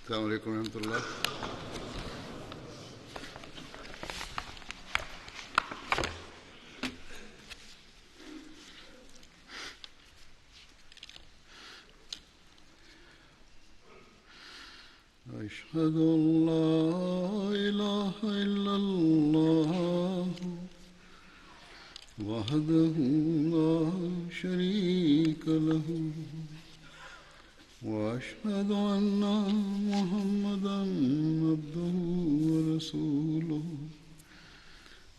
السلام عليكم ورحمة الله. أشهد أن لا إله إلا الله وحده لا شريك له وأشهد أن محمدًا عبده ورسوله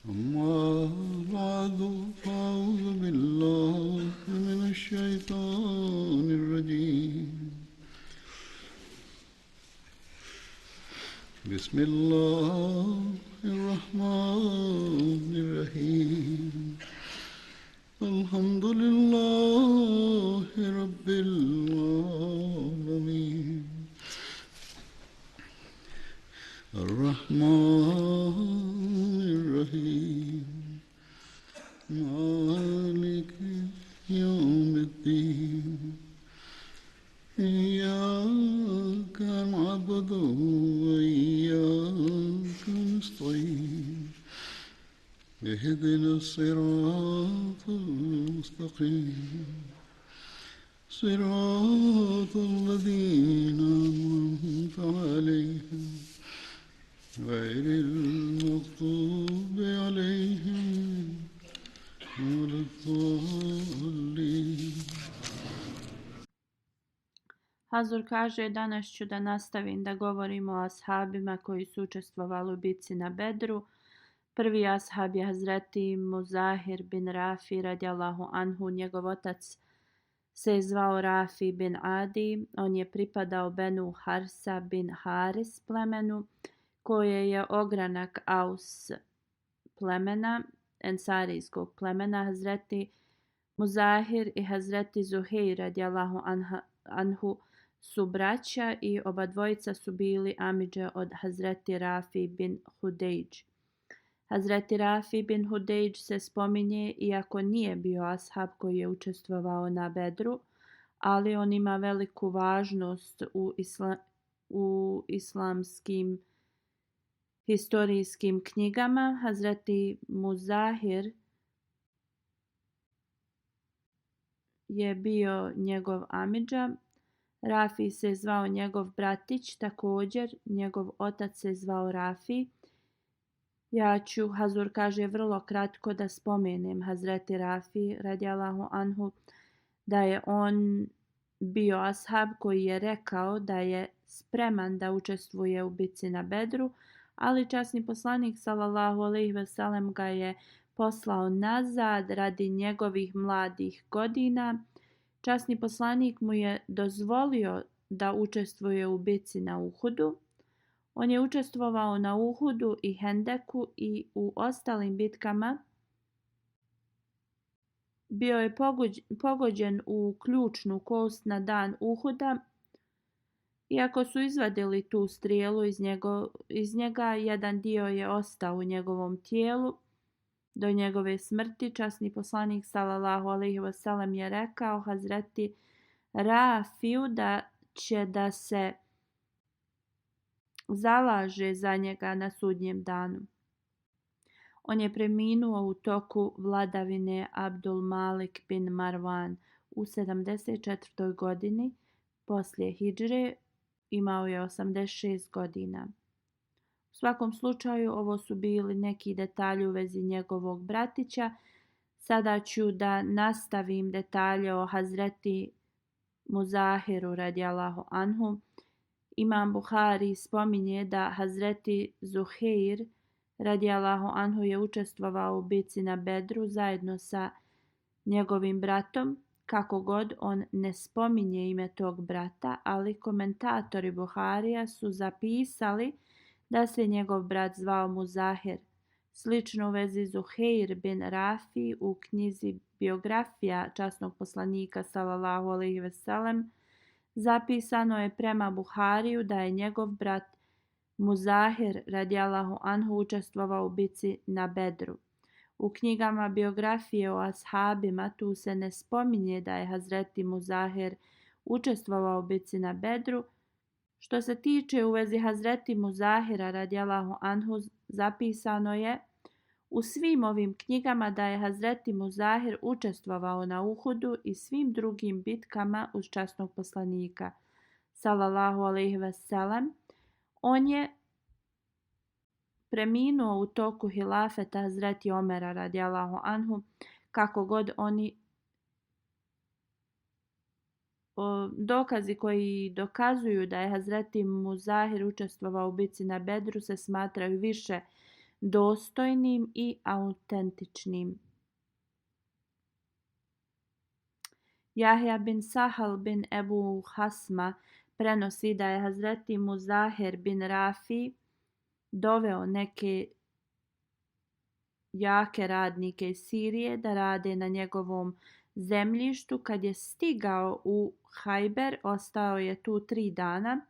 أما بعد فأعوذ بالله من الشيطان الرجيم بسم الله الرحمن الرحيم الحمد لله رب العالمين الرحمن الرحيم مالك يوم الدين إياك نعبد وإياك نستعين اهدنا الصراط المستقيم صراط الذين أنعمت عليهم غير المغضوب عليهم ولا الضالين. Hazur kaže, danas ću da nastavim da govorimo o ashabima koji su učestvovali u bitci na Bedru. Prvi ashab je Hazreti Muzahir bin Rafi radijallahu anhu. Njegov otac se je zvao Rafi bin Adi. On je pripadao Benu Harsa bin Haris plemenu, koje je ogranak Aus plemena, ensarijskog plemena. Hazreti Muzahir i Hazreti Zuheir radijallahu anhu su braća i oba dvojica su bili amidže od Hazreti Rafi bin Hudejdž. Hazreti Rafi bin Hudejdž se spominje iako nije bio ashab koji je učestvovao na Bedru, ali on ima veliku važnost u islamskim historijskim knjigama. Hazreti Muzahir je bio njegov amidža. Rafi se zvao njegov bratić, također njegov otac se zvao Rafi. Ja ću, Hazur kaže, vrlo kratko da spomenem Hazreti Rafi radijallahu anhu, da je on bio ashab koji je rekao da je spreman da učestvuje u bitci na Bedru, ali časni poslanik sallallahu alejhi ve sellem ga je poslao nazad radi njegovih mladih godina. Časni poslanik mu je dozvolio da učestvuje u bitci na Uhudu. On je učestvovao na Uhudu i Hendeku i u ostalim bitkama. Bio je pogođen u ključnu kost na dan Uhuda. Iako su izvadili tu strijelu iz njega, jedan dio je ostao u njegovom tijelu. Do njegove smrti časni poslanik sallallahu alejhi ve sellem je rekao Hazreti Rafiju da će da se zalaže za njega na sudnjem danu. On je preminuo u toku vladavine Abdul Malik bin Marwan u 74. godini poslije hidžre. Imao je 86 godina. U svakom slučaju, ovo su bili neki detalji u vezi njegovog bratića. Sada ću da nastavim detalje o Hazreti Muzahiru radijallahu anhu. Imam Buhari spominje da Hazreti Zuheir radijallahu anhu je učestvovao u bitci na Bedru zajedno sa njegovim bratom. Kako god, on ne spominje ime tog brata, ali komentatori Buharija su zapisali da se njegov brat zvao Muzahir. Slično u vezi Zuheir bin Rafi u knjizi Biografija časnog poslanika sallallahu alejhi ve sellem zapisano je prema Buhariju da je njegov brat Muzahir radijallahu anhu učestvovao u bitci na Bedru. U knjigama biografije o ashabima tu se ne spominje da je Hazreti Muzahir učestvovao u bitci na Bedru, Što se tiče u vezi Hazreti Muzahira radijallahu anhu, zapisano je u svim ovim knjigama da je Hazreti Muzahir učestvovao na Uhudu i svim drugim bitkama uz časnog poslanika sallallahu alejhi ve sellem. On je preminuo u toku hilafeta Hazreti Omera radijallahu anhu. Kako god oni dokazi koji dokazuju da je Hazreti Muzahir učestvovao u bitci na Bedru se smatraju više dostojnim i autentičnim. Jahja bin Sahal bin Ebu Hasma prenosi da je Hazreti Muzahir bin Rafi doveo neke jake radnike iz Sirije da rade na njegovom zemljištu. Kad je stigao u Hajber, ostao je tu 3 dana.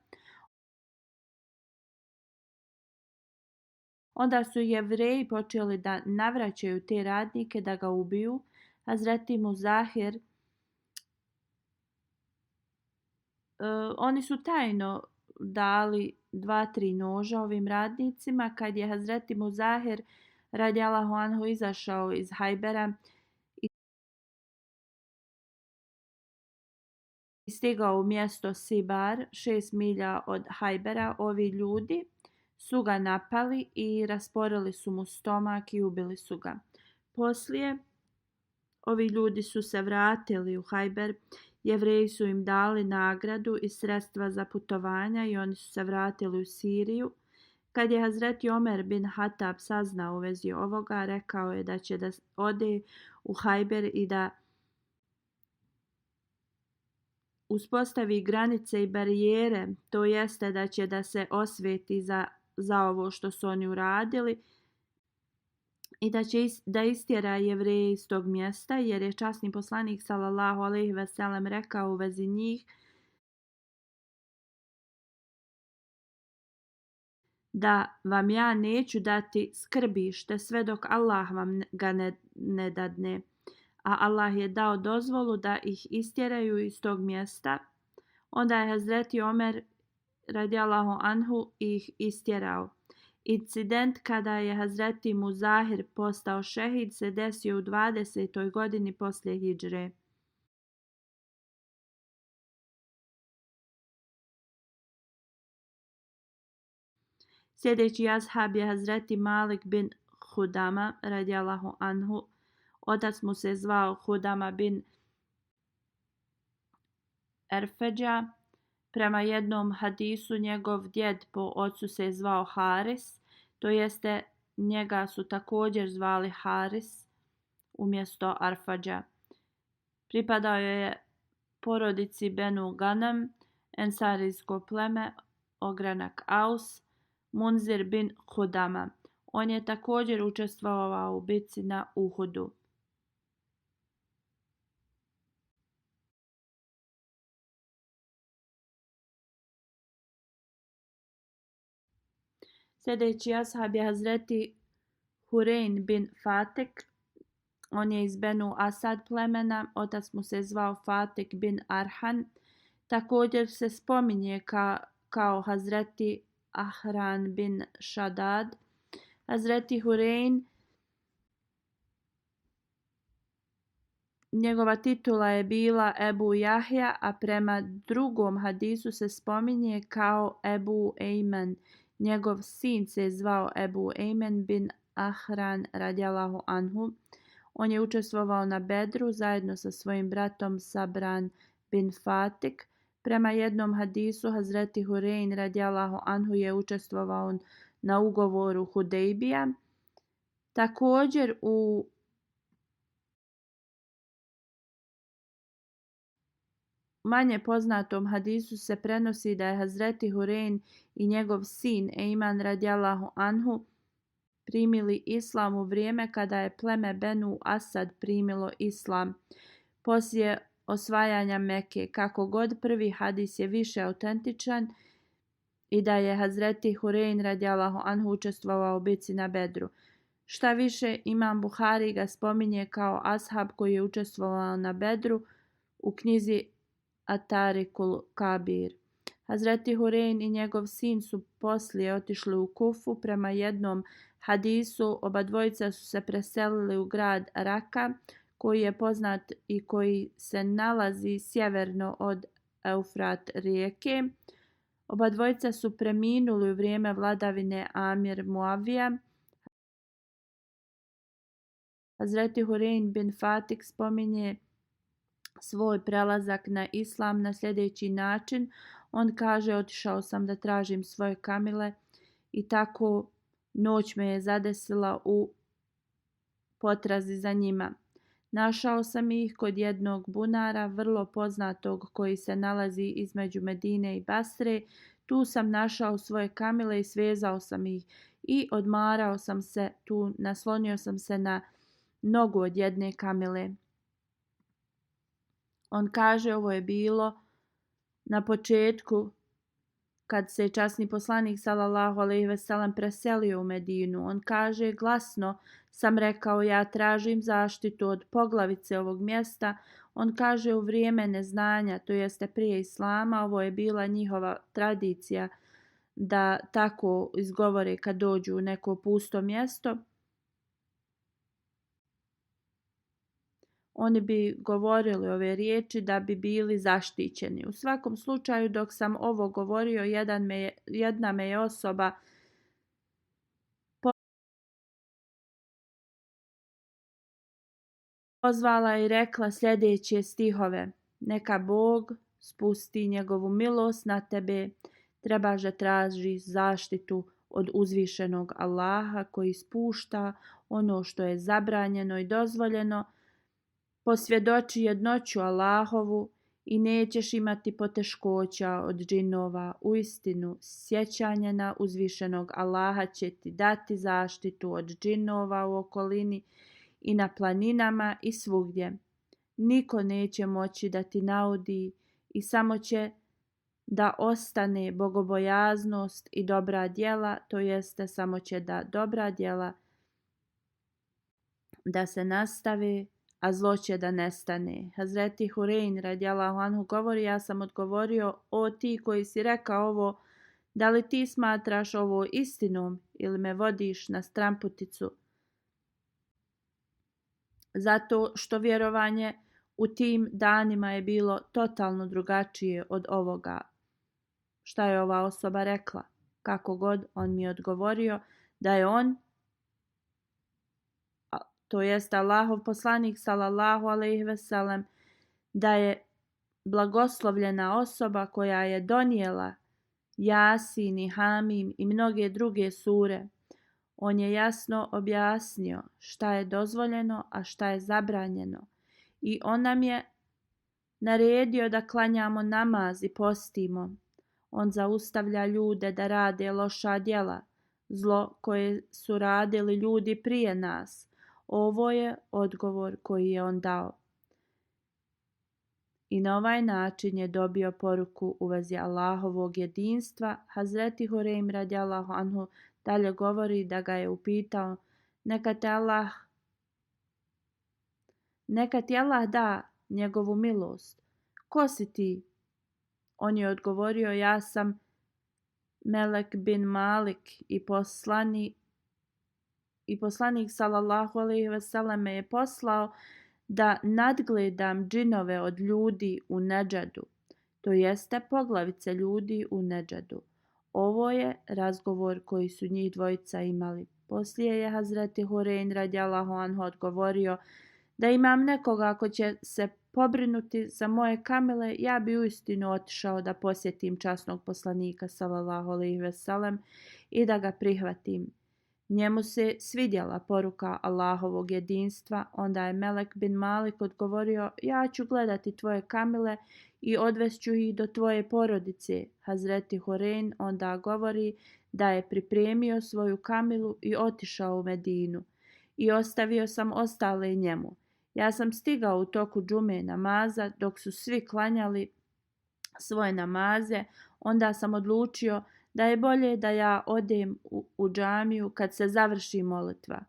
Onda su Jevreji počeli da navraćaju te radnike da ga ubiju. Hazreti Muzahir, oni su tajno dali 2-3 noža ovim radnicima. Kad je Hazreti Muzahir radijallahu anhu izašao iz Hajbera i stigao u mjesto Sibar, 6 milja od Hajbera, ovi ljudi su ga napali i rasporili su mu stomak i ubili su ga. Poslije ovi ljudi su se vratili u Hajber. Jevreji su im dali nagradu i sredstva za putovanja i oni su se vratili u Siriju. Kad je Hazreti Omer bin Hatab saznao u vezi ovoga, rekao je da će da ode u Hajber i da uspostavi granice i barijere, to jeste da će da se osveti za ovo što su oni uradili i da će da istjera Jevreje iz tog mjesta, jer je časni poslanik sallallahu alejhi ve sellem rekao u vezi njih da vam ja neću dati skrbište sve dok Allah vam ga ne dadne. A Allah je dao dozvolu da ih istjeraju iz tog mjesta. Onda je Hazreti Omer radijallahu anhu ih istjerao. Incident kada je Hazreti Muzahir postao šehid se desio u 20. godini poslije hidžre. Sljedeći ashab je Hazreti Malik bin Hudama radijallahu anhu. Otac mu se zvao Hudama bin Erfeđa. Prema jednom hadisu njegov djed po ocu se zvao Haris, to jeste njega su također zvali Haris umjesto Arfađa. Pripadao je porodici Benu Ganem, ensarijsko pleme, ogranak Aus, Munzir bin Hudama. On je također učestvovao u bitci na Uhudu. Sljedeći ashab je Hazreti Hurein bin Fatek. On je iz Benu Asad plemena, otac mu se zvao Fatek bin Arhan. Također se spominje kao Hazreti Ahran bin Šadad. Hazreti Hurein, njegova titula je bila Ebu Jahja, a prema drugom hadisu se spominje kao Ebu Ejmen. Njegov sin se zvao Ebu Ejmen bin Ahran radijallahu anhu. On je učestvovao na Bedru zajedno sa svojim bratom Sabran bin Fatik. Prema jednom hadisu Hazreti Hurein radijallahu anhu je učestvovao na ugovoru Hudejbija. Također u manje poznatom hadisu se prenosi da je Hazreti Hurein i njegov sin Ejman radijallahu anhu primili islam u vrijeme kada je pleme Benu Asad primilo islam poslije osvajanja Mekke. Kako god, prvi hadis je više autentičan i da je Hazreti Hurein radijallahu anhu učestvovao u bitci na Bedru. Šta više, Imam Buhari ga spominje kao ashab koji je učestvovao na Bedru u knjizi At-Tarikul Kabir. Hazreti Hurein i njegov sin su poslije otišli u Kufu. Prema jednom hadisu oba dvojica su se preselili u grad Raka koji je poznat i koji se nalazi sjeverno od Eufrat rijeke. Oba dvojica su preminuli u vrijeme vladavine Amir Muavija. Hazreti Hurein bin Fatik spominje svoj prelazak na islam na sljedeći način. On kaže: otišao sam da tražim svoje kamile i tako noć me je zadesila u potrazi za njima. Našao sam ih kod jednog bunara, vrlo poznatog, koji se nalazi između Medine i Basre. Tu sam našao svoje kamile i svezao sam ih i odmarao sam se tu, naslonio sam se na nogu od jedne kamile. On kaže: ovo je bilo na početku kad se časni poslanik sallallahu alejhi ve sellem preselio u Medinu. On kaže: glasno sam rekao: ja tražim zaštitu od poglavice ovog mjesta. On kaže: u vrijeme neznanja, to jeste prije islama, ovo je bila njihova tradicija da tako izgovore kad dođu u neko pusto mjesto. Oni bi govorili ove riječi da bi bili zaštićeni. U svakom slučaju, dok sam ovo govorio, jedna me je osoba pozvala i rekla sljedeće stihove: neka Bog spusti njegovu milost na tebe, trebaš da tražiš zaštitu od uzvišenog Allaha koji spušta ono što je zabranjeno i dozvoljeno. Posvjedoči jednoću Allahovu i nećeš imati poteškoća od džinova. Uistinu, sjećanje na uzvišenog Allaha će ti dati zaštitu od džinova u okolini i na planinama i svugdje. Niko neće moći da ti naudi i samo će da ostane bogobojaznost i dobra djela, to jeste samo će da dobra djela da se nastave, a zlo će da nestane. Hazreti Hurein radijallahu anhu govori: ja sam odgovorio: o ti koji si rekao ovo, da li ti smatraš ovo istinom ili me vodiš na stramputicu? Zato što vjerovanje u tim danima je bilo totalno drugačije od ovoga. Šta je ova osoba rekla? Kako god, on mi je odgovorio da je on, to jest Allahov poslanik sallallahu alejhi ve sellem, da je blagoslovljena osoba koja je donijela Jasin i Hamim i mnoge druge sure. On je jasno objasnio šta je dozvoljeno, a šta je zabranjeno. I on nam je naredio da klanjamo namaz i postimo. On zaustavlja ljude da rade loša djela, zlo koje su radili ljudi prije nas. Ovo je odgovor koji je on dao. I na ovaj način je dobio poruku u vezi Allahovog jedinstva. Hazreti Hureim radijallahu anhu dalje govori da ga je upitao: neka ti Allah da njegovu milost. Ko si ti? On je odgovorio: ja sam Melek bin Malik i poslanik sallallahu alejhi ve sellem me je poslao da nadgledam džinove od ljudi u Nedžadu, to jeste poglavice ljudi u Nedžadu. Ovo je razgovor koji su njih dvojica imali. Poslije je Hazreti Hurein radijallahu anhu odgovorio: da imam nekoga ko će se pobrinuti za moje kamile, ja bi uistinu otišao da posjetim časnog poslanika sallallahu alejhi ve sellem i da ga prihvatim. Njemu se svidjela poruka Allahovog jedinstva. Onda je Melek bin Malik odgovorio: ja ću gledati tvoje kamile i odvešću ih do tvoje porodice. Hazreti Hurein onda govori da je pripremio svoju kamilu i otišao u Medinu. I ostavio sam ostale njemu. Ja sam stigao u toku džume namaza dok su svi klanjali svoje namaze. Onda sam odlučio da je bolje da ja odem u džamiju kad se završi molitva.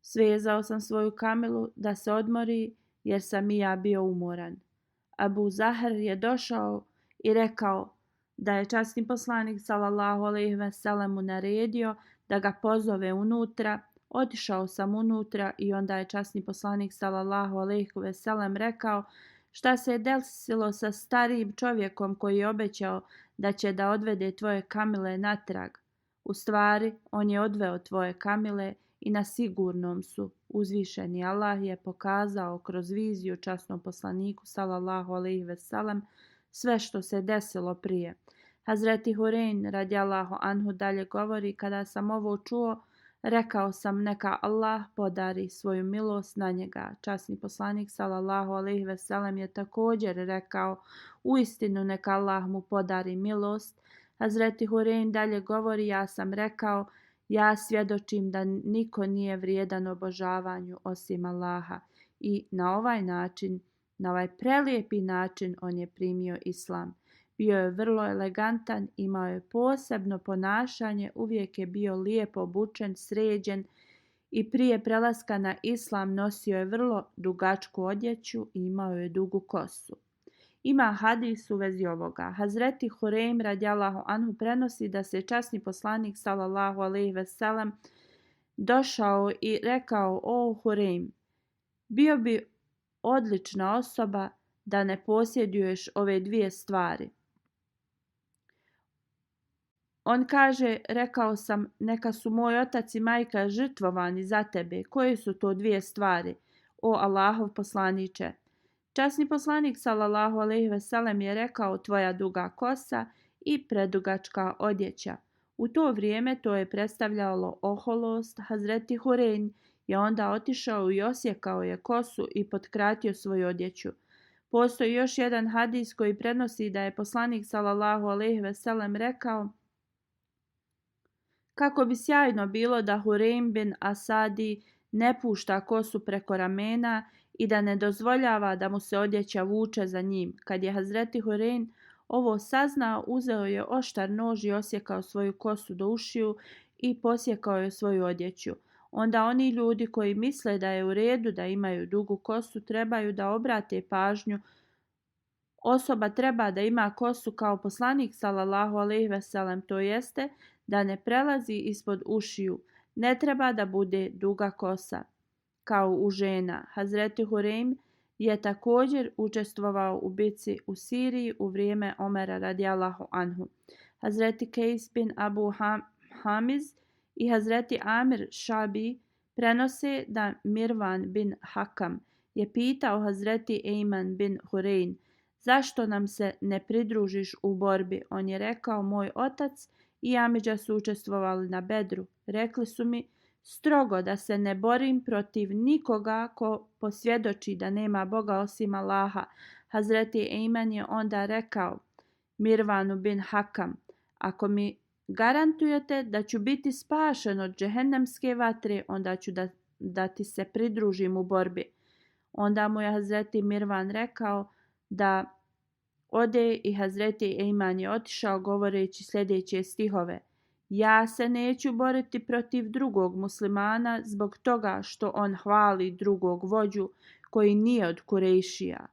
Svezao sam svoju kamilu da se odmori jer sam i ja bio umoran. Abu Zahr je došao i rekao da je časni poslanik sallallahu alejhi ve sellem mu naredio da ga pozove unutra. Otišao sam unutra i onda je časni poslanik sallallahu alejhi ve sellem rekao: šta se je desilo sa starijim čovjekom koji je obećao da će da odvede tvoje kamile natrag? U stvari, on je odveo tvoje kamile i na sigurnom su. Uzvišeni Allah je pokazao kroz viziju časnom poslaniku sallallahu alejhi ve sellem sve što se desilo prije. Hazreti Hurein radijallahu anhu dalje govori: kada sam ovo čuo, rekao sam neka Allah podari svoju milost na njega. Časni poslanik sallallahu alejhi ve sellem je također rekao: uistinu neka Allah mu podari milost. Hazreti Hurein dalje govori: ja sam rekao: ja svjedočim da niko nije vrijedan obožavanju osim Allaha. I na ovaj način, na ovaj prelijepi način on je primio islam. Bio je vrlo elegantan, imao je posebno ponašanje, uvijek je bio lijepo obučen, sređen i prije prelaska na islam nosio je vrlo dugačku odjeću i imao je dugu kosu. Ima hadis u vezi ovoga. Hazreti Hureim radijallahu anhu prenosi da se časni poslanik sallallahu alejhi ve sellem došao i rekao: o Hureim, bio bi odlična osoba da ne posjeduješ ove dvije stvari. On kaže: rekao sam, neka su moj otac i majka žrtvovani za tebe. Koje su to dvije stvari, o Allahov poslaniče? Časni poslanik sallallahu alejhi ve sellem je rekao: tvoja duga kosa i predugačka odjeća. U to vrijeme to je predstavljalo oholost. Hazreti Hurein je onda otišao i osjekao je kosu i potkratio svoju odjeću. Postoji još jedan hadis koji prenosi da je poslanik sallallahu alejhi ve sellem rekao: kako bi sjajno bilo da Hureim bin Asadi ne pušta kosu preko ramena i da ne dozvoljava da mu se odjeća vuče za njim. Kad je Hazreti Hurein ovo saznao, uzeo je oštar nož i osjekao svoju kosu do ušiju i posjekao je svoju odjeću. Onda oni ljudi koji misle da je u redu da imaju dugu kosu trebaju da obrate pažnju. Osoba treba da ima kosu kao poslanik sallallahu alejhi ve sellem, to jeste da ne prelazi ispod ušiju. Ne treba da bude duga kosa kao u žena. Hazreti Hureim je također učestvovao u bitci u Siriji u vrijeme Omera radijallahu anhu. Hazreti Kejs bin Abu Hamiz i Hazreti Amir Šabi prenose da Mirvan bin Hakam je pitao Hazreti Ejman bin Hurein: zašto nam se ne pridružiš u borbi? On je rekao: moj otac i amidža su učestvovali na Bedru. Rekli su mi strogo da se ne borim protiv nikoga ko posvjedoči da nema Boga osim Allaha. Hazreti Ejman je onda rekao Mirvanu bin Hakam: ako mi garantujete da ću biti spašen od džehennemske vatre, onda ću da ti se pridružim u borbi. Onda mu je Hazreti Mirvan rekao da ode i Hazreti Ejman je otišao govoreći sljedeće stihove: ja se neću boriti protiv drugog muslimana zbog toga što on hvali drugog vođu koji nije od Kurejšija.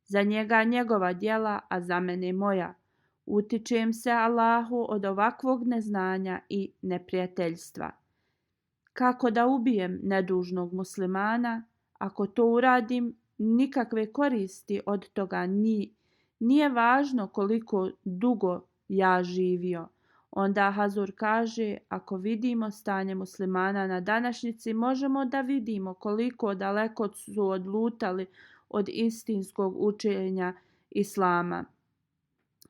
Za njega njegova djela, a za mene moja. Utičem se Allahu od ovakvog neznanja i neprijateljstva. Kako da ubijem nedužnog muslimana? Ako to uradim, nikakve koristi od toga nije važno koliko dugo ja živio. Onda Hazur kaže: ako vidimo stanje muslimana na današnjici, možemo da vidimo koliko daleko su odlutali od istinskog učenja Islama.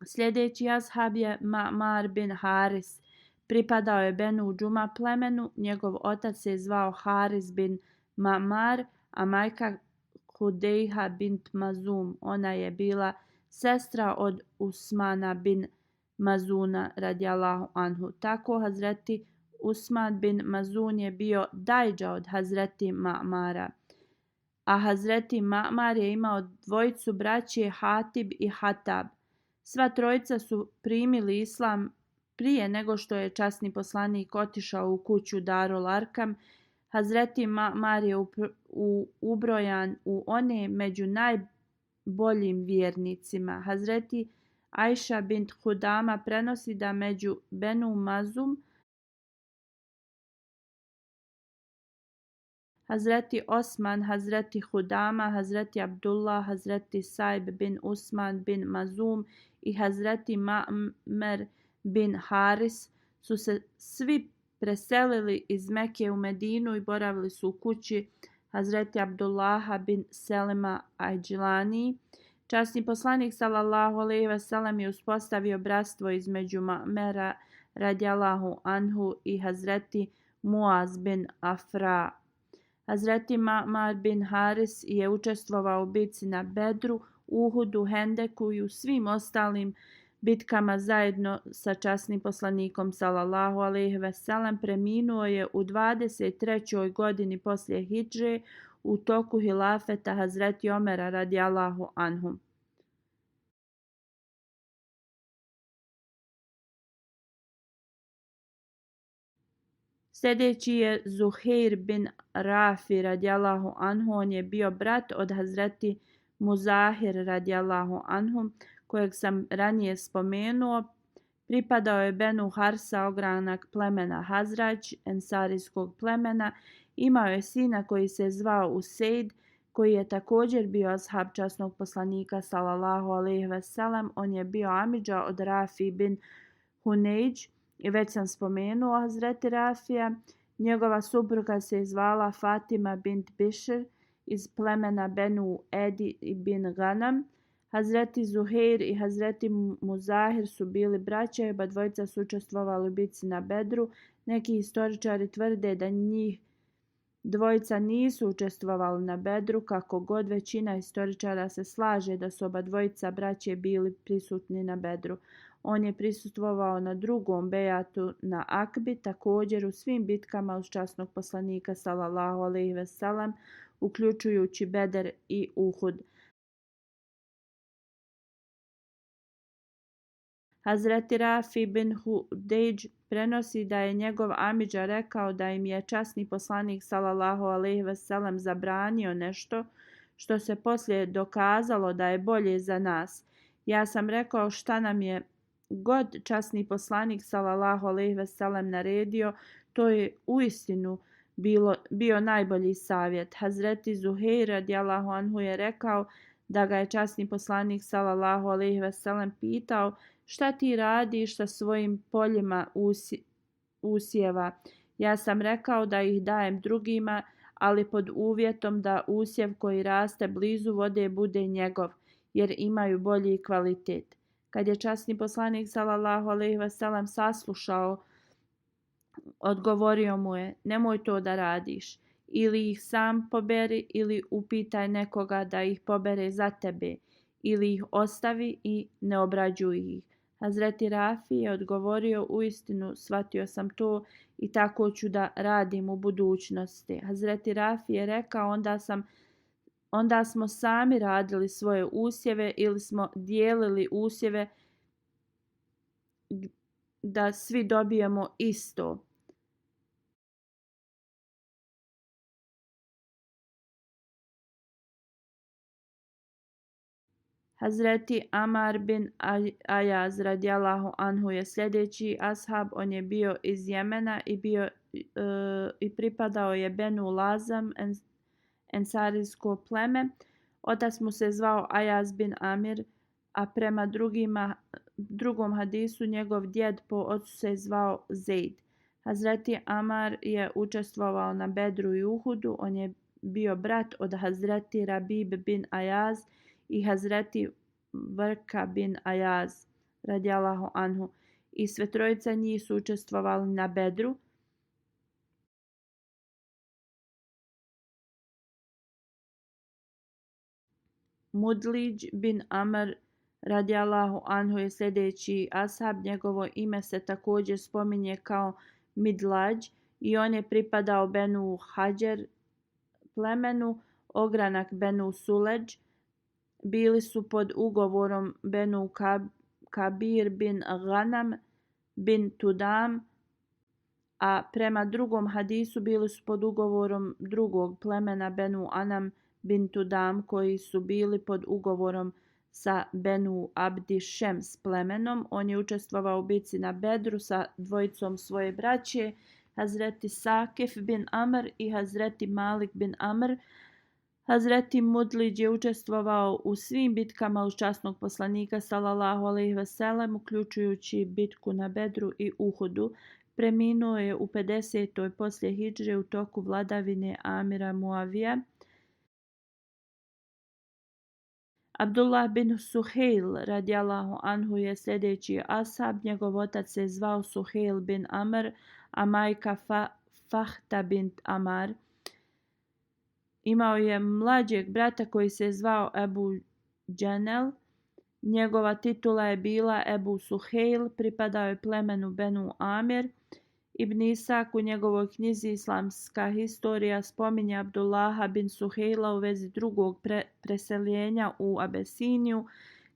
Sljedeći ashab je Ma'mar bin Haris. Pripadao je Benu Džuma plemenu. Njegov otac se zvao Haris bin Ma'mar, a majka Hudejha bint Mazum. Ona je bila sestra od Usmana bin Mazuna radijallahu anhu. Tako Hazreti Usman bin Mazun je bio dajđa od Hazreti Ma'mara. A Hazreti Ma'mar je imao dvojicu braće Hatib i Hatab. Sva trojica su primili islam prije nego što je časni poslanik otišao u kuću Darul Arkam. Hazreti Ma'mar je ubrojan u one među najboljim vjernicima. Hazreti Ajša bint Hudama prenosi da među Benu Mazum Hazreti Osman, Hazreti Hudama, Hazreti Abdullah, Hazreti Saib bin Usman bin Mazum i Hazreti Ma'mer bin Haris su se svi preselili iz Mekke u Medinu i boravili su u kući Hazreti Abdullaha bin Selima Ajđilani. Časni poslanik sallallahu alejhi ve sellem je uspostavio bratstvo između Ma'mera radijallahu anhu i Hazreti Muaz bin Afra. Hazreti Ma'mar bin Haris je učestvovao u bitci na Bedru, Uhudu, Hendeku i u svim ostalim bitkama zajedno sa časnim poslanikom sallallahu alejhi ve sellem. Preminuo je u 23. godini poslije hidže u toku hilafeta Hazreti Omera radijallahu anhu. Sljedeći je Zuhair bin Rafi radijallahu anhu. On je bio brat od Hazreti Muzahir radijallahu anhu, kojeg sam ranije spomenuo. Pripadao je Benu Harsa, ogranak plemena Hazrađ, ensarijskog plemena. Imao je sina koji se zvao Usejd, koji je također bio ashab časnog poslanika sallallahu alejhi ve sellem. On je bio amidža od Rafi bin Hunejdž. I već sam spomenuo Hazreti Rafija. Njegova supruga se zvala Fatima bint Bišr iz plemena Benu Edi bin Ganam. Hazreti Zuhair i Hazreti Muzahir su bili braća i oba dvojica su učestvovali u bitci na Bedru. Neki historičari tvrde da njih dvojica nisu učestvovali na Bedru, kako god većina historičara se slaže da su oba dvojica braće bili prisutni na Bedru. On je prisustvovao na drugom bejatu na Akbi, također u svim bitkama uz časnog poslanika sallallahu alejhi ve sellem, uključujući Beder i Uhud. Hazreti Rafi bin Hudejdž prenosi da je njegov amidža rekao da im je časni poslanik sallallahu alejhi ve sellem zabranio nešto što se poslije dokazalo da je bolje za nas. Ja sam rekao šta nam je god časni poslanik sallallahu alejhi ve sellem naredio, to je uistinu bio najbolji savjet. Hazreti Zuhair radijallahu anhu je rekao da ga je časni poslanik sallallahu alejhi ve sellem pitao šta ti radiš sa svojim poljima usjeva. Ja sam rekao da ih dajem drugima, ali pod uvjetom da usjev koji raste blizu vode bude njegov, jer imaju bolji kvalitet. Kad je časni poslanik sallallahu alejhi ve sellem saslušao, odgovorio mu je: nemoj to da radiš. Ili ih sam poberi ili upitaj nekoga da ih pobere za tebe, ili ih ostavi i ne obrađuj ih. Hazreti Rafi je odgovorio: uistinu shvatio sam to i tako ću da radim u budućnosti. Hazreti Rafi je rekao: onda smo sami radili svoje usjeve ili smo dijelili usjeve da svi dobijemo isto. Hazreti Amar bin Ajaz radijallahu anhu je sljedeći ashab. On je bio iz Jemena i pripadao je Benu Lazam, ensarijsko pleme. Otac mu se zvao Ajaz bin Amir, a prema drugom hadisu njegov djed po ocu se zvao Zeid. Hazreti Amar je učestvovao na Bedru i Uhudu. On je bio brat od Hazreti Rabib bin Ajaz i Hazreti Vrka bin Ajaz radijallahu anhu. I sve trojica njih su učestvovali na Bedru. Mudliđ bin Amr radijallahu anhu je sljedeći ashab. Njegovo ime se također spominje kao Midlađ i on je pripadao Benu Hađer plemenu, ogranak Benu Suleđ. Bili su pod ugovorom Benu Kabir bin Ghanam bin Tudam, a prema drugom hadisu bili su pod ugovorom drugog plemena Benu Anam bin Tudam, koji su bili pod ugovorom sa Benu Abdi Šems plemenom. On je učestvovao u bici na Bedru sa dvojicom svoje braće, Hazreti Sakif bin Amr i Hazreti Malik bin Amr. Hazreti Mudliđ je učestvovao u svim bitkama uz časnog poslanika sallallahu alejhi ve sellem, uključujući bitku na Bedru i Uhudu. Preminuo je u 50. poslije hidžre u toku vladavine Amira Muavija. Abdullah bin Suhejl radijallahu anhu je sljedeći ashab. Njegov otac se zvao Suhejl bin Amr, a majka Fahta bint Amar. Imao je mlađeg brata koji se zvao Ebu Dženel. Njegova titula je bila Ebu Suhejl, pripadao je plemenu Benu Amir. Ibn Isak u njegovoj knjizi Islamska historija spominje Abdullaha bin Suhejla u vezi drugog preseljenja u Abesiniju.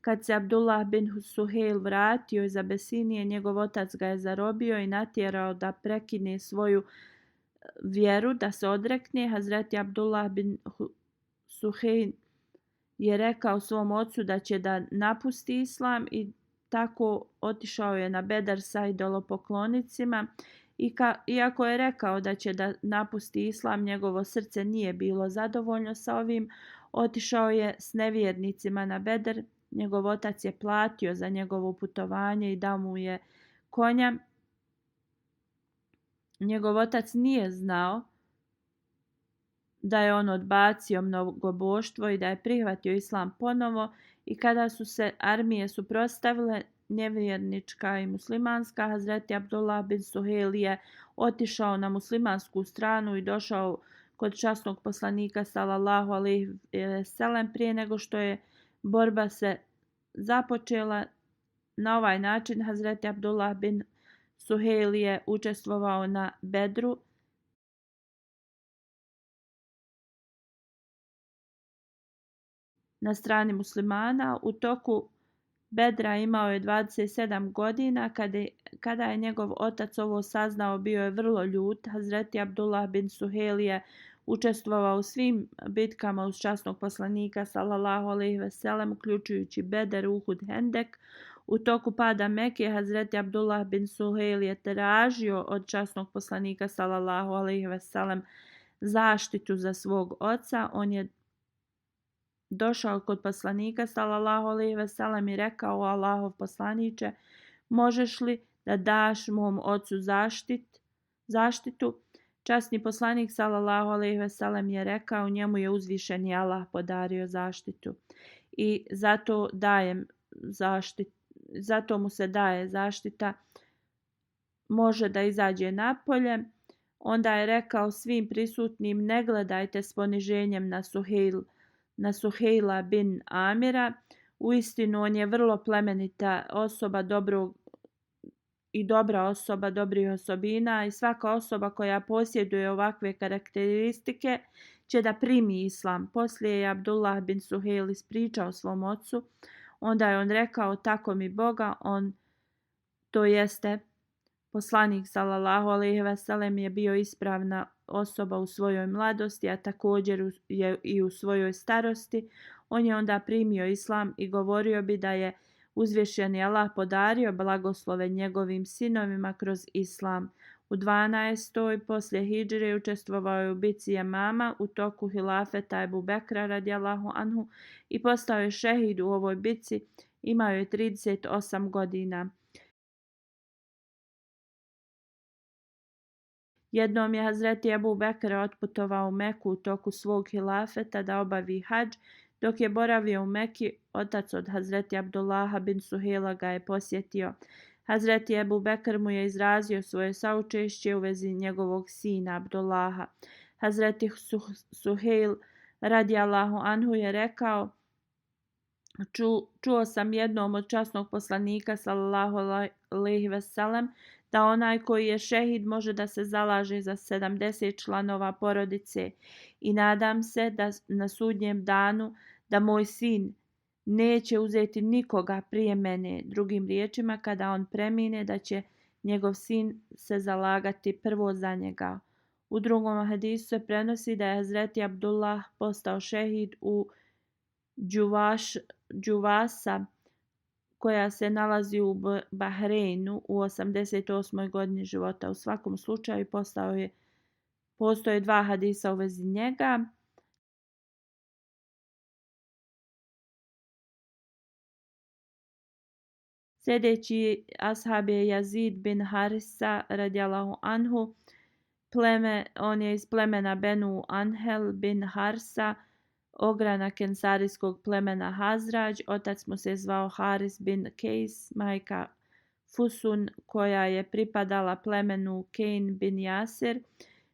Kad se Abdullah bin Suhejl vratio iz Abesinije, njegov otac ga je zarobio i natjerao da prekine svoju vjeru, da se odrekne. Hazreti Abdullah bin Suhejl je rekao svom ocu da će da napusti islam i tako otišao je na Bedar sa idolopoklonicima. Iako je rekao da će da napusti islam, njegovo srce nije bilo zadovoljno sa ovim. Otišao je s nevjernicima na Bedar. Njegov otac je platio za njegovo putovanje i dao mu je konja. Njegov otac nije znao da je on odbacio mnogoboštvo i da je prihvatio islam ponovo, i kada su se armije suprotstavile, nevjernička i muslimanska, Hazreti Abdullah bin Suhejl je otišao na muslimansku stranu i došao kod časnog poslanika sallallahu alejhi ve sellem prije nego što je borba se započela. Na ovaj način Hazreti Abdullah bin Suhejl je učestvovao na Bedru. Na strani muslimana. U toku Bedra imao je 27 godina. Kada je njegov otac ovo saznao, bio je vrlo ljut. Hazreti Abdullah bin Suhejl je učestvovao u svim bitkama uz časnog poslanika sallallahu alejhi ve sellem, uključujući Bedar, Uhud, Hendek. U toku pada Mekke, Hazreti Abdullah bin Suhejl je tražio od časnog poslanika sallallahu alejhi ve sellem zaštitu za svog oca. On je došao kod poslanika sallallahu alejhi ve sellem i rekao: o Allahov poslaniče, možeš li da daš mom ocu zaštitu? Časni poslanik sallallahu alejhi ve sellem je rekao: njemu je uzvišeni Allah podario zaštitu i zato mu se daje zaštita, može da izađe napolje. Onda je rekao svim prisutnim: ne gledajte s poniženjem na Suhejla bin Amira. Uistinu on je vrlo plemenita osoba, dobra osoba, dobrih osobina, i svaka osoba koja posjeduje ovakve karakteristike će da primi islam. Poslije je Abdullah bin Suhejl ispričao svom ocu. Onda je on rekao: tako mi Boga, to jeste poslanik sallallahu alejhi ve sellem je bio ispravna osoba u svojoj mladosti, a također je i u svojoj starosti. On je onda primio islam i govorio bi da je uzvišeni Allah podario blagoslove njegovim sinovima kroz islam. U 12. poslije hidžre učestvovao je u bici Jamama u toku hilafeta Ebu Bekra radijallahu anhu i postao je šehid u ovoj bici. Imao je 38 godina. Jednom je Hazreti Ebu Bekr otputovao u Meku u toku svog hilafeta da obavi hadž. Dok je boravio u Meki, otac od Hazreti Abdullaha bin Suhejla ga je posjetio. Hazreti Ebu Bekr mu je izrazio svoje saučešće u vezi njegovog sina Abdullaha. Hazreti Suhejl radijallahu anhu je rekao: čuo sam jednom od časnog poslanika sallallahu alejhi ve sellem da onaj koji je šehid može da se zalaže za 70 članova porodice, i nadam se da na sudnjem danu da moj sin neće uzeti nikoga prije mene. Drugim riječima, kada on premine, da će njegov sin se zalagati prvo za njega. U drugom hadisu se prenosi da je Hazreti Abdullah postao šehid u Džuvasa, koja se nalazi u Bahreinu u 88. godini života. U svakom slučaju postoje dva hadisa u vezi njega. Sljedeći ashab je Yazid bin Harisa radijallahu anhu. On je iz plemena Benu Anhel bin Harsa, ogranak ensarijskog plemena Hazrađ. Otac mu se zvao Haris bin Kejs, majka Fusun, koja je pripadala plemenu Kejn bin Jasir,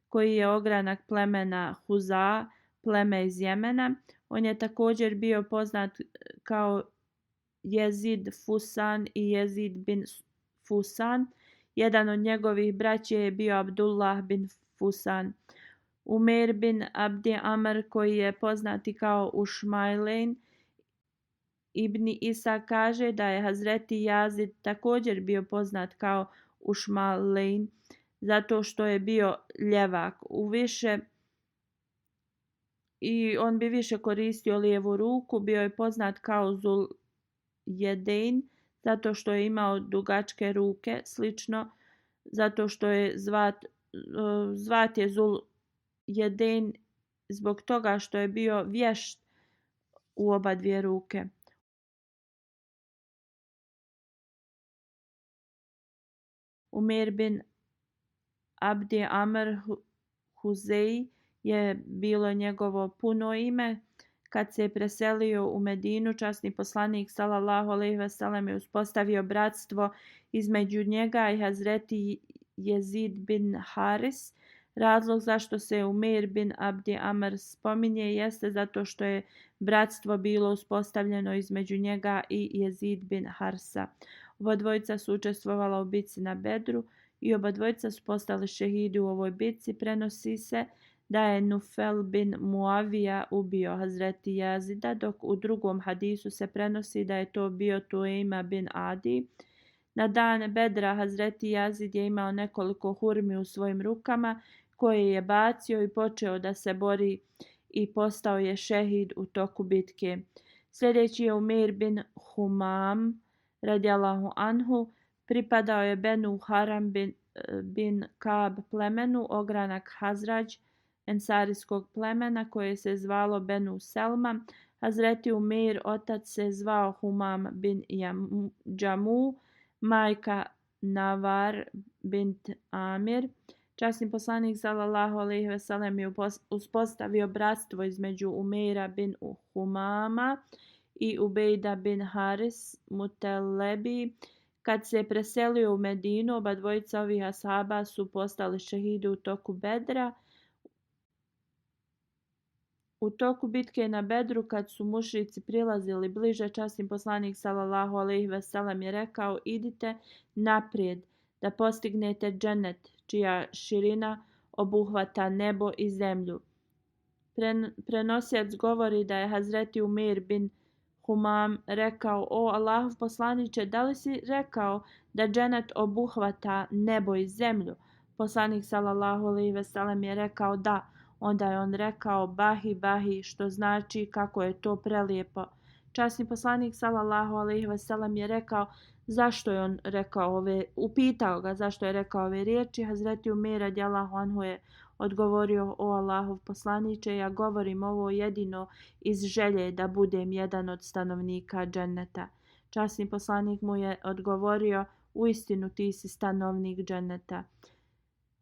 koji je ogranak plemena Huza, pleme iz Jemena. On je također bio poznat kao Jezid Fusan i Jezid bin Fusan. Jedan od njegovih braća je bio Abdullah bin Fusan. Umer bin Abdi Amr, koji je poznati kao Ušmajlein, Ibn Isa kaže da je Hazreti Yazid također bio poznat kao Ušmalein, zato što je bio ljevak i on bi više koristio lijevu ruku. Bio je poznat kao Zul Jedein, zato što je imao dugačke ruke, slično zato što je zvat je Zul Jedein zbog toga što je bio vješt u oba dvije ruke. Umer bin Abdi Amr Huzei je bilo njegovo puno ime. Kad se je preselio u Medinu, časni poslanik sallallahu alejhi ve sellem je uspostavio bratstvo između njega i Hazreti Jezid bin Haris. Razlog zašto se Umer bin Abdi Amr spominje jeste zato što je bratstvo bilo uspostavljeno između njega i Jezid bin Harsa. Oba dvojica su učestvovala u bitci na Bedru i oba dvojica su postali šehidi u ovoj bitci. Prenosi se da je Nufel bin Muavija ubio Hazreti Jazida, dok u drugom hadisu se prenosi da je to bio Tuima bin Adi. Na dan Bedra Hazreti Jazid je imao nekoliko hurmi u svojim rukama koje je bacio i počeo da se bori i postao je šehid u toku bitke. Sljedeći je Umer bin Humam radijallahu anhu. Pripadao je Benu Haram bin Kab plemenu, ogranak Hazrađ ensarijskog plemena koje se zvalo Benu Selma. Hazreti Umer otac se zvao Humam bin Džamu, majka Navar bint Amir. Časni poslanik sallallahu alejhi ve sellem je uspostavio bratstvo između Umera bin Humama i Ubejda bin Haris Mutelebi. Kad se je preselio u Medinu, oba dvojica ovih ashaba su postali šehidi u toku Bedra. U toku bitke na Bedru, kad su mušrici prilazili bliže, časni poslanik sallallahu alejhi ve sellem je rekao: idite naprijed da postignete džennet, čija širina obuhvata nebo i zemlju. Prenosilac govori da je Hazreti Umer bin Humam rekao: o Allahov poslaniče, da li si rekao da džennet obuhvata nebo i zemlju? Poslanik sallallahu alejhi ve sellem je rekao da. Onda je on rekao: bahi, bahi, što znači kako je to prelijepo. Časni poslanik sallallahu alejhi ve sellem je rekao: zašto je on rekao upitao ga zašto je rekao ove riječi. Hazreti Umer radijallahu anhu je odgovorio: o Allahov poslaniče, ja govorim ovo jedino iz želje da budem jedan od stanovnika dženneta. Časni poslanik mu je odgovorio: uistinu ti si stanovnik dženneta.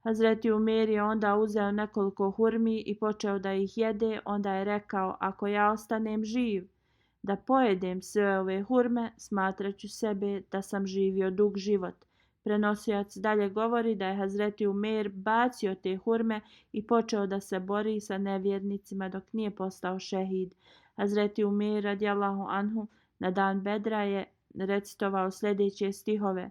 Hazreti Umer je onda uzeo nekoliko hurmi i počeo da ih jede. Onda je rekao: ako ja ostanem živ da pojedem sve ove hurme, smatraću sebe da sam živio dug život. Prenosilac dalje govori da je Hazreti Umer bacio te hurme i počeo da se bori sa nevjernicima dok nije postao šehid. Hazreti Umer radijallahu anhu na dan Bedra je recitovao sljedeće stihove: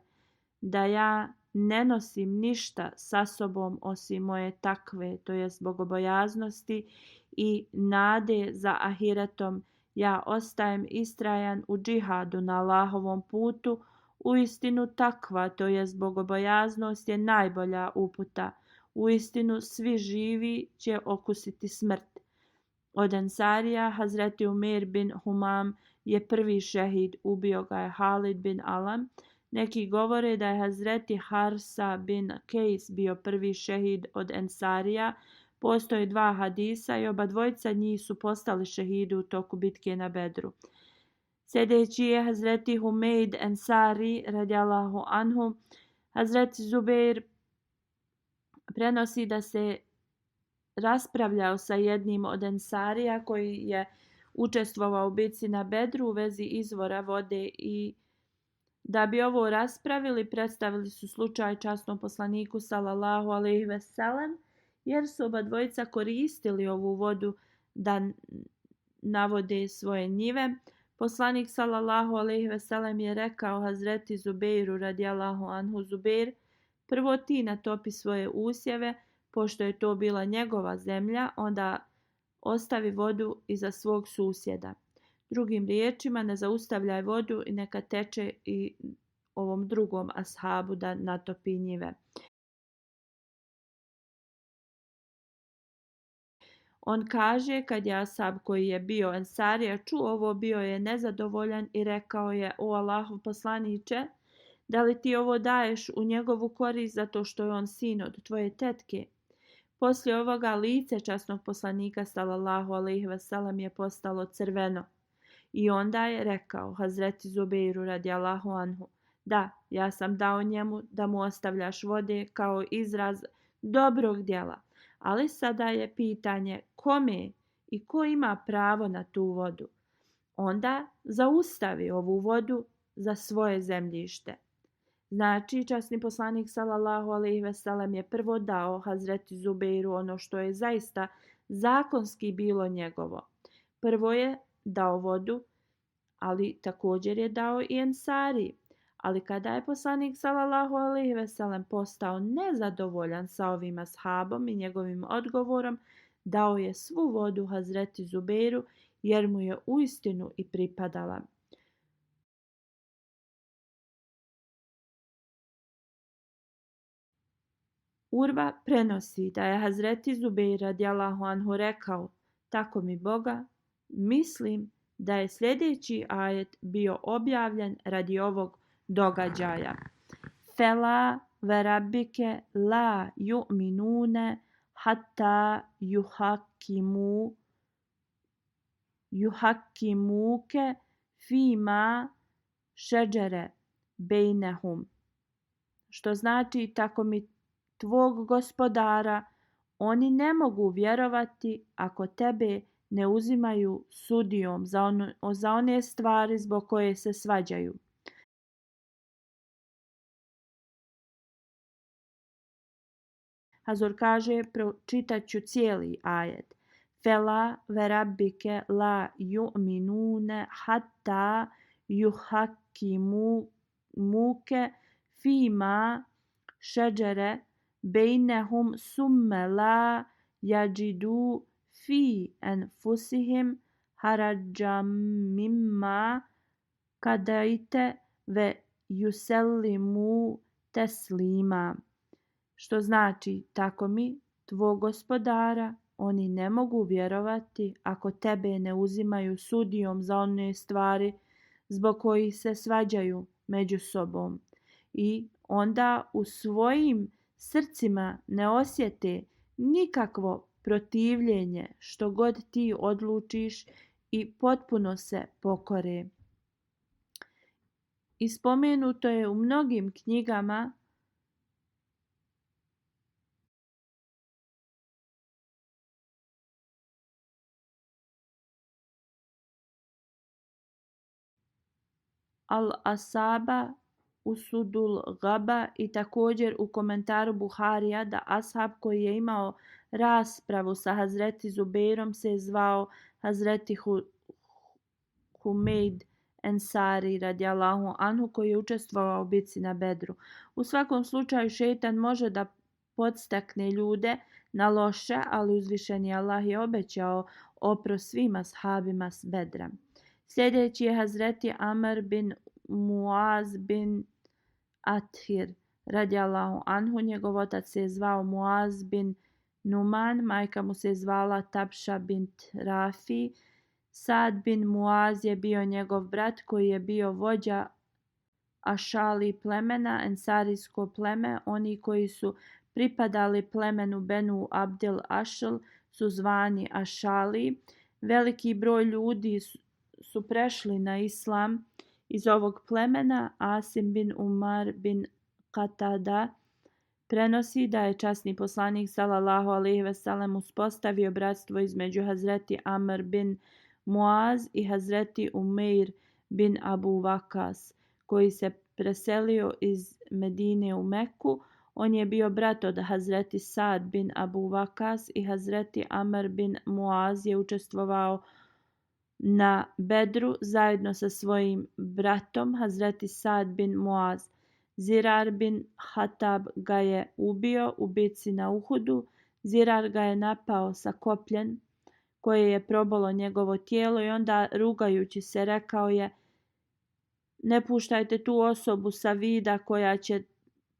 da ja ne nosim ništa sa sobom osim moje takve, to jest bogobojaznosti i nade za ahiretom. Ja ostajem istrajan u džihadu na Allahovom putu. Uistinu takva, to jest bogobojaznost, je najbolja uputa. Uistinu svi živi će okusiti smrt. Od Ensarija, Hazreti Umer bin Humam je prvi šehid, ubio ga je Halid bin Alam. Neki govore da je Hazreti Harsa bin Kejs bio prvi šehid od Ensarija. Postoje dva hadisa i oba dvojica njih su postali šehidi u toku bitke na Bedru. Sljedeći je Hazreti Humeid Ensari radijallahu anhu. Hazreti Zubeir prenosi da se raspravljao sa jednim od Ensarija koji je učestvovao u bitci na Bedru u vezi izvora vode i da bi ovo raspravili predstavili su slučaj časnom poslaniku sallallahu alejhi ve sellem jer su oba dvojica koristili ovu vodu da navode svoje njive. Poslanik sallallahu alejhi ve sellem je rekao Hazreti Zubeiru radijallahu anhu: Zubeir, prvo ti natopi svoje usjeve, pošto je to bila njegova zemlja, onda ostavi vodu iza svog susjeda. Drugim riječima, ne zaustavljaj vodu i neka teče i ovom drugom ashabu da natopi njive. On kaže, kad je ashab koji je bio Ensarija čuo ovo, bio je nezadovoljan i rekao je: O Allahov poslaniče, da li ti ovo daješ u njegovu korist zato što je on sin od tvoje tetke? Poslije ovoga lice časnog poslanika sallallahu alejhi ve sellem je postalo crveno. I onda je rekao Hazreti Zubeiru radijallahu anhu: Da, ja sam dao njemu da mu ostavljaš vode kao izraz dobrog djela, ali sada je pitanje kome i ko ima pravo na tu vodu. Onda zaustavi ovu vodu za svoje zemljište. Znači, časni poslanik sallallahu alejhi ve sellem je prvo dao Hazreti Zubeiru ono što je zaista zakonski bilo njegovo. Prvo je dao vodu, ali također je dao i Ensari. Ali kada je poslanik sallallahu alejhi ve sellem postao nezadovoljan sa ovim ashabom i njegovim odgovorom, dao je svu vodu Hazreti Zubeiru jer mu je uistinu i pripadala. Urva prenosi da je Hazreti Zubeir radijallahu anhu rekao: Tako mi Boga, mislim da je sljedeći ajet bio objavljen radi ovog događaja. Fela ve rabbike la yu'minune hatta yuhakimuke fima šeđere bejnehum. Što znači, tako mi tvog gospodara, oni ne mogu vjerovati ako tebe ne uzimaju sudijom za one stvari zbog koje se svađaju. Hazur kaže, pročitat ću cijeli ajet. Fela ve rabbike la yu'minune hatta yuhakimuke fima šeđere bejnehum summe la yajidu fi enfusihim harađam mimma kadajte ve yusellimu teslima. Što znači, tako mi tvog gospodara, oni ne mogu vjerovati ako tebe ne uzimaju sudijom za one stvari zbog kojih se svađaju među sobom i onda u svojim srcima ne osjete nikakvo protivljenje što god ti odlučiš i potpuno se pokore. I spomenuto je u mnogim knjigama Al-Asaba Usudul Gaba i također u komentaru Buharija da ashab koji je imao raspravu sa Hazreti Zubeirom se zvao Hazreti Humeid Ensari radijallahu anhu koji je učestvovao u bitci na Bedru. U svakom slučaju šejtan može da podstakne ljude na loše, ali uzvišeni Allah je obećao oprost svim ashabima s Bedra. Sljedeći je Hazreti Amr bin Muaz bin Athir radijallahu anhu. Njegov otac se zvao Muaz bin Numan, majka mu se zvala Tapša bint Rafi. Sad bin Muaz je bio njegov brat koji je bio vođa Ašali plemena, ensarijsko pleme. Oni koji su pripadali plemenu Benu Abdil Ašl su zvani Ašali. Veliki broj ljudi su prešli na islam iz ovog plemena. Asim bin Umar bin Qatada prenosi da je časni poslanik sallallahu alejhi ve sellem uspostavio bratstvo između Hazreti Amr bin Muaz i Hazreti Umeir bin Abu Vakas, koji se preselio iz Medine u Meku. On je bio brat od Hazreti Sad bin Abu Vakas i Hazreti Amr bin Muaz je učestvovao na Bedru zajedno sa svojim bratom Hazreti Sad bin Muaz. Zirar bin Hatab ga je ubio u bitci na Uhudu. Zirar ga je napao sa kopljem koje je probalo njegovo tijelo i onda rugajući se rekao je: ne puštajte tu osobu sa vida koja će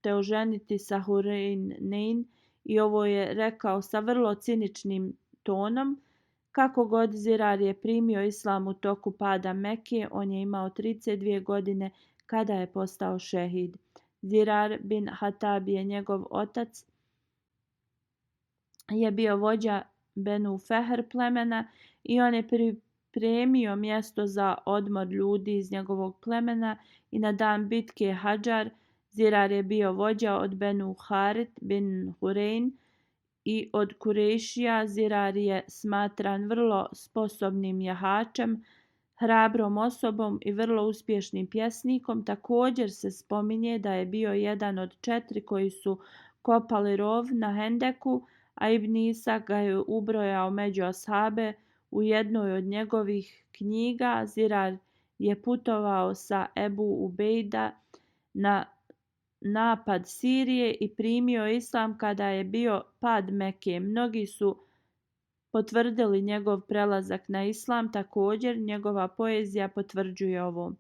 te oženiti sa Hurnein. I ovo je rekao sa vrlo ciničnim tonom. Kako god, Zirar je primio islam u toku pada Mekke. On je imao 32 godine kada je postao šehid. Zirar bin Hatab je njegov otac je bio vođa Benu Fehr plemena i on je pripremio mjesto za odmor ljudi iz njegovog plemena i na dan bitke Hadžar Zirar je bio vođa od Benu Harit bin Hurein i od Kurešija. Zirar je smatran vrlo sposobnim jahačem, hrabrom osobom i vrlo uspješnim pjesnikom. Također se spominje da je bio jedan od 4 koji su kopali rov na Hendeku, a Ibn Isa ga je ubrojao među ashabe u jednoj od njegovih knjiga. Zirar je putovao sa Ebu Ubejda na napad Sirije i primio islam kada je bio pad Mekke. Mnogi su potvrdili njegov prelazak na islam. Također, njegova poezija potvrđuje ovo.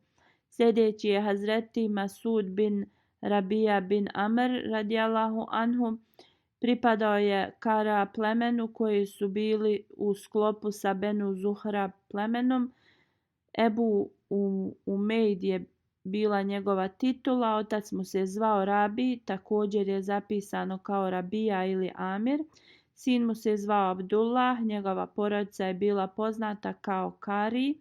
Sljedeći je Hazreti Masud bin Rabija bin Amr radijallahu anhu. Pripadao je Kara plemenu koji su bili u sklopu sa Benu Zuhra plemenom. Ebu Umejd je bila njegova titula, otac mu se zvao Rabi, također je zapisano kao Rabija ili Amir. Sin mu se zvao Abdullah, njegova porodica je bila poznata kao Kari.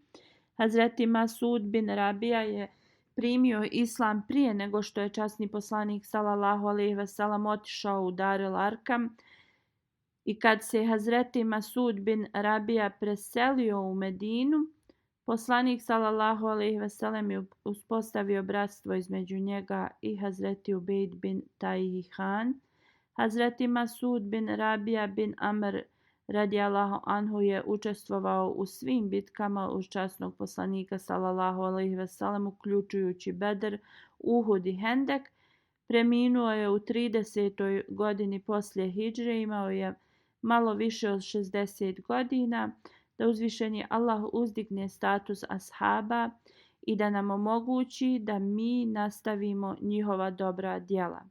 Hazreti Masud bin Rabija je primio islam prije nego što je časni poslanik sallallahu alejhi ve sellem otišao u Darul Arkam. I kad se Hazreti Masud bin Rabija preselio u Medinu, poslanik sallallahu alejhi ve sellem je uspostavio bratstvo između njega i Hazreti Ubejd bin Tajhan. Hazreti Masud bin Rabija bin Amr radijallahu anhu je učestvovao u svim bitkama uz časnog poslanika sallallahu alejhi ve sellem, uključujući Bedr, Uhud i Hendek. Preminuo je u 30. godini poslije hidžre, imao je malo više od 60 godina. Da uzvišeni Allah uzdigne status ashaba i da nam omogući da mi nastavimo njihova dobra djela.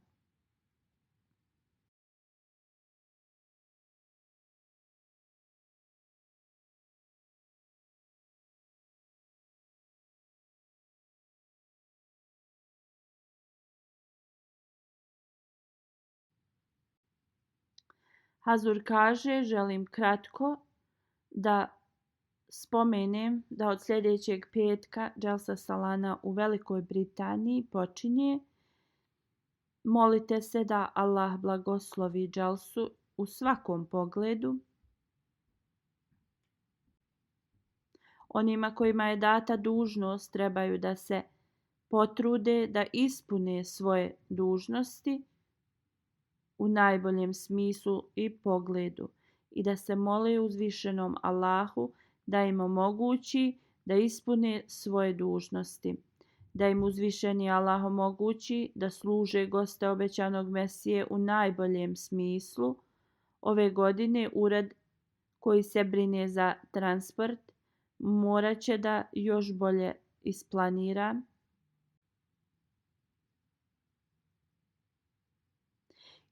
Hazur kaže: želim kratko da spomenem da od sljedećeg petka Dželsa Salana u Velikoj Britaniji počinje. Molite se da Allah blagoslovi Dželsu u svakom pogledu. Onima kojima je data dužnost trebaju da se potrude da ispune svoje dužnosti u najboljem smislu i pogledu i da se mole uzvišenom Allahu da im omogući da ispune svoje dužnosti, da im uzvišeni Allah omogući da služe goste obećanog Mesije u najboljem smislu. Ove godine ured koji se brine za transport morat će da još bolje isplanira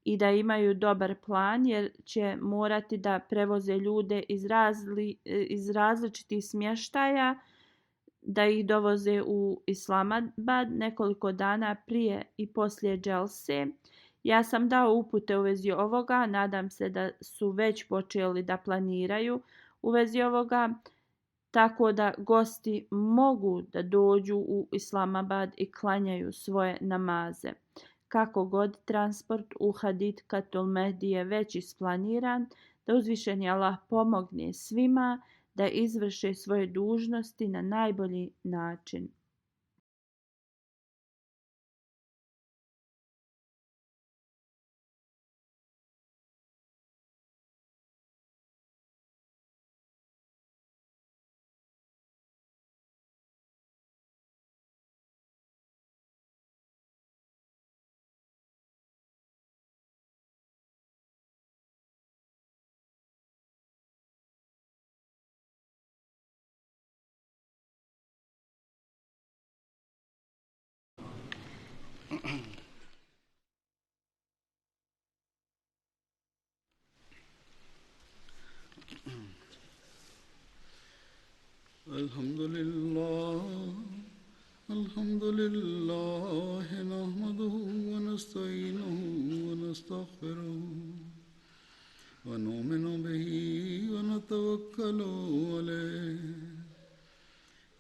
i da imaju dobar plan jer će morati da prevoze ljude iz različitih smještaja, da ih dovoze u Islamabad nekoliko dana prije i poslije dželse. Ja sam dao upute u vezi ovoga, nadam se da su već počeli da planiraju u vezi ovoga, tako da gosti mogu da dođu u Islamabad i klanjaju svoje namaze. Kako god, transport u Hadikatul Mehdi je već isplaniran, da uzvišeni Allah pomogne svima da izvrše svoje dužnosti na najbolji način. الحمد لله نحمده ونستعينه ونستغفره ونؤمن به ونتوكل عليه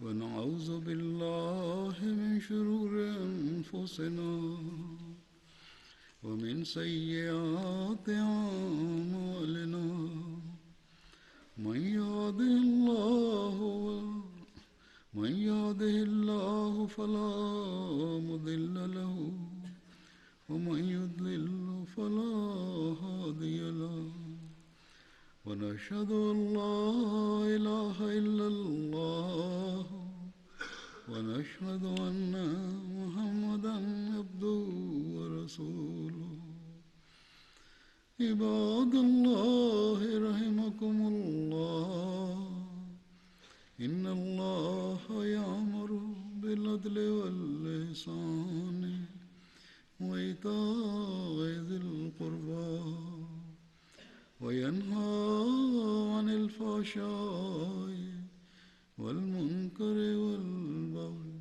ونعوذ بالله من شرور أنفسنا ومن سيئات أعمالنا من يهده الله فلا مضل له ومن يضلل فلا هادي له ونشهد أن لا إله إلا الله ونشهد أن محمدا عبده ورسوله عباد الله رحمكم الله إن الله يأمر بالعدل والإحسان وإيتاء ذي القربى وينهى عن الفحشاء والمنكر والبغي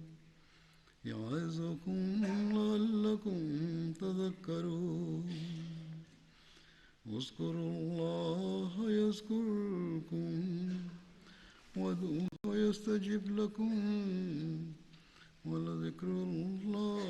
يعظكم لعلكم تذكرون اذكروا الله يذكركم وادعوه يستجب لكم ولذكر الله